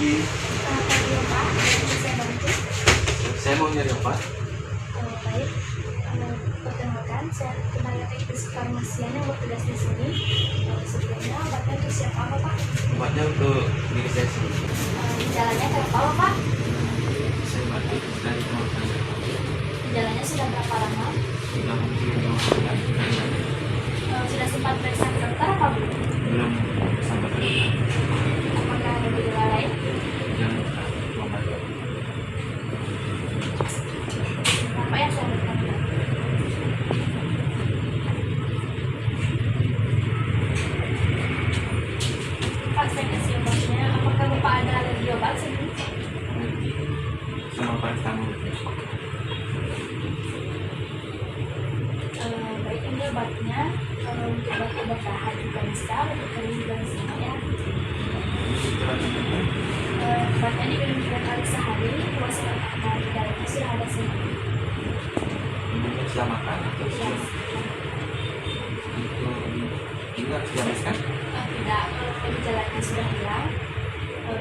pagi. Pagi ya Pak, bisa saya bantu? Saya mau nyari obat. Baik, perkenalkan saya tenaga teknis farmasian yang bertugas di sini. Sebelumnya obatnya untuk siapa apa Pak? Obatnya untuk diri saya sendiri. Gejalanya kenapa apa Pak? Saya batuk dari tenggorokan. Gejalanya sudah berapa lama? Sudah mungkin 5 bulan. Sudah sempat periksa ke dokter apa belum? Belum sampai ke dokter. Apakah ada gejala lain? Yang obat. Apa yang saya berikan? Pak, saya kasih obatnya. Apakah Bapak ada alergi obat sebelumnya? Sama paracetamol. Baik, ini obatnya. Untuk obat tahan juga bisa, untuk kering juga bisa ya. Obatnya diminum 3 kali sehari, puas makan di dalamnya sudah ada semua. Minumnya setelah makan atau Ya, ini harus dihabiskan. tidak, kalau gejalanya sudah hilang,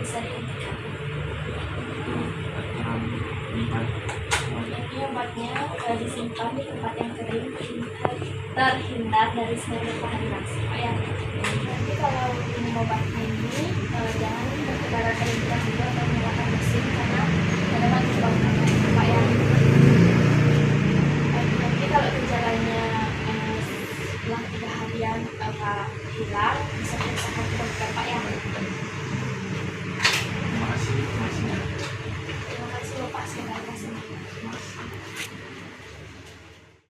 bisa dihentikan. Itu aturan minum. Ini obatnya disimpan di tempat yang kering, terhindar dari sinar matahari langsung. Ya. Nanti kalau minum obatnya ini jangan berkendara terlalu dahulu atau menggunakan mesin karena ada mati bau.